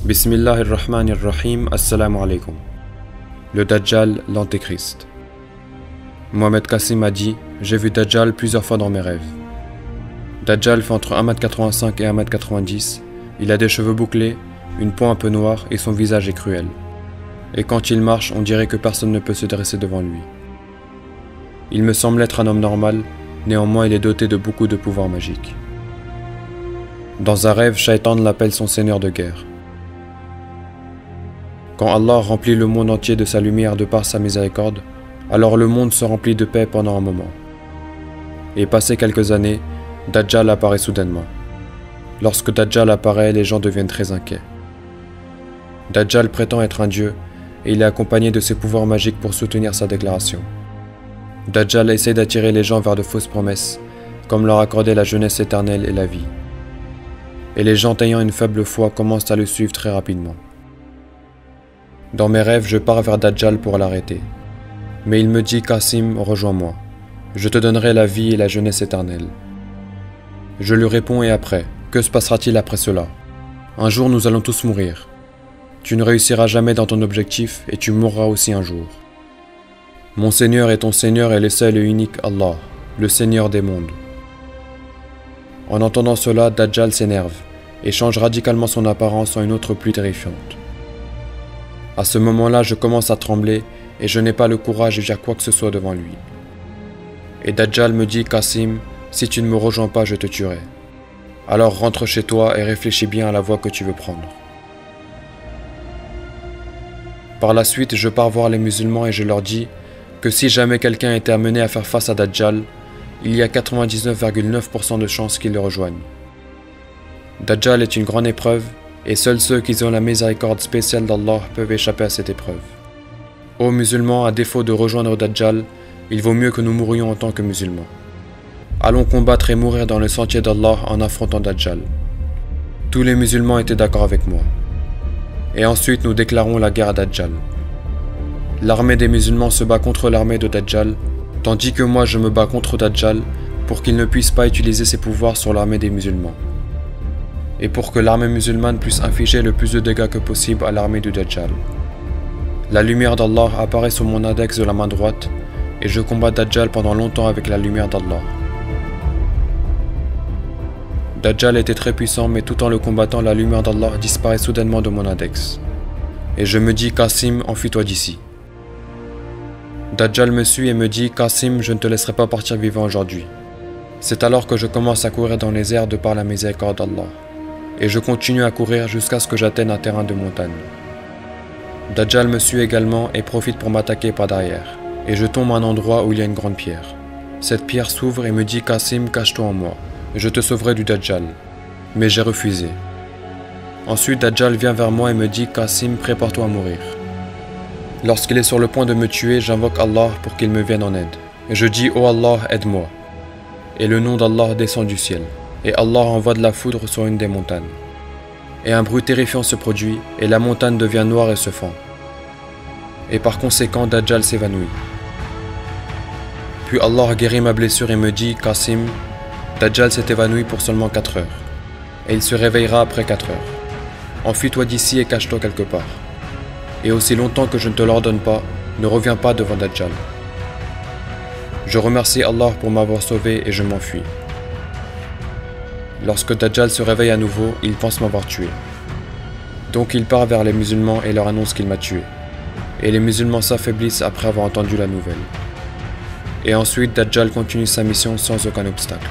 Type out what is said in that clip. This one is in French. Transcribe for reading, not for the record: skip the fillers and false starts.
Bismillahirrahmanirrahim, assalamu alaikum. Le Dajjal, l'Antéchrist. Mohamed Kassim a dit « J'ai vu Dajjal plusieurs fois dans mes rêves. Dajjal fait entre 1m85 et 1m90, il a des cheveux bouclés, une peau un peu noire et son visage est cruel. Et quand il marche, on dirait que personne ne peut se dresser devant lui. Il me semble être un homme normal, néanmoins il est doté de beaucoup de pouvoirs magiques. Dans un rêve, Shaitan l'appelle son seigneur de guerre. Quand Allah remplit le monde entier de sa lumière de par sa miséricorde, alors le monde se remplit de paix pendant un moment. Et passé quelques années, Dajjal apparaît soudainement. Lorsque Dajjal apparaît, les gens deviennent très inquiets. Dajjal prétend être un dieu, et il est accompagné de ses pouvoirs magiques pour soutenir sa déclaration. Dajjal essaie d'attirer les gens vers de fausses promesses, comme leur accorder la jeunesse éternelle et la vie. Et les gens ayant une faible foi commencent à le suivre très rapidement. Dans mes rêves, je pars vers Dajjal pour l'arrêter. Mais il me dit « Kassim, rejoins-moi. Je te donnerai la vie et la jeunesse éternelle. » Je lui réponds « Et après? Que se passera-t-il après cela? Un jour nous allons tous mourir. Tu ne réussiras jamais dans ton objectif et tu mourras aussi un jour. Mon Seigneur et ton Seigneur est le seul et unique Allah, le Seigneur des mondes. » En entendant cela, Dajjal s'énerve et change radicalement son apparence en une autre plus terrifiante. À ce moment-là, je commence à trembler et je n'ai pas le courage de dire quoi que ce soit devant lui. Et Dajjal me dit « Kassim, si tu ne me rejoins pas, je te tuerai. Alors rentre chez toi et réfléchis bien à la voie que tu veux prendre. » Par la suite, je pars voir les musulmans et je leur dis que si jamais quelqu'un était amené à faire face à Dajjal, il y a 99,9% de chances qu'il le rejoigne. Dajjal est une grande épreuve et seuls ceux qui ont la miséricorde spéciale d'Allah peuvent échapper à cette épreuve. Ô musulmans, à défaut de rejoindre Dajjal, il vaut mieux que nous mourions en tant que musulmans. Allons combattre et mourir dans le sentier d'Allah en affrontant Dajjal. Tous les musulmans étaient d'accord avec moi. Et ensuite nous déclarons la guerre à Dajjal. L'armée des musulmans se bat contre l'armée de Dajjal, tandis que moi je me bats contre Dajjal pour qu'il ne puisse pas utiliser ses pouvoirs sur l'armée des musulmans. Et pour que l'armée musulmane puisse infliger le plus de dégâts que possible à l'armée du Dajjal. La lumière d'Allah apparaît sur mon index de la main droite et je combats Dajjal pendant longtemps avec la lumière d'Allah. Dajjal était très puissant, mais tout en le combattant, la lumière d'Allah disparaît soudainement de mon index. Et je me dis « Kassim, enfuis-toi d'ici ». Dajjal me suit et me dit « Kassim, je ne te laisserai pas partir vivant aujourd'hui ». C'est alors que je commence à courir dans les airs de par la miséricorde d'Allah. Et je continue à courir jusqu'à ce que j'atteigne un terrain de montagne. Dajjal me suit également et profite pour m'attaquer par derrière. Et je tombe à un endroit où il y a une grande pierre. Cette pierre s'ouvre et me dit « Kassim, cache-toi en moi. Je te sauverai du Dajjal. » Mais j'ai refusé. Ensuite, Dajjal vient vers moi et me dit « Kassim, prépare-toi à mourir. » Lorsqu'il est sur le point de me tuer, j'invoque Allah pour qu'il me vienne en aide. Et je dis « Oh Allah, aide-moi. » Et le nom d'Allah descend du ciel. Et Allah envoie de la foudre sur une des montagnes. Et un bruit terrifiant se produit, et la montagne devient noire et se fend. Et par conséquent, Dajjal s'évanouit. Puis Allah guérit ma blessure et me dit « Kassim, Dajjal s'est évanoui pour seulement 4 heures. Et il se réveillera après 4 heures. Enfuis-toi d'ici et cache-toi quelque part. Et aussi longtemps que je ne te l'ordonne pas, ne reviens pas devant Dajjal. » Je remercie Allah pour m'avoir sauvé et je m'enfuis. Lorsque Dajjal se réveille à nouveau, il pense m'avoir tué. Donc il part vers les musulmans et leur annonce qu'il m'a tué. Et les musulmans s'affaiblissent après avoir entendu la nouvelle. Et ensuite Dajjal continue sa mission sans aucun obstacle.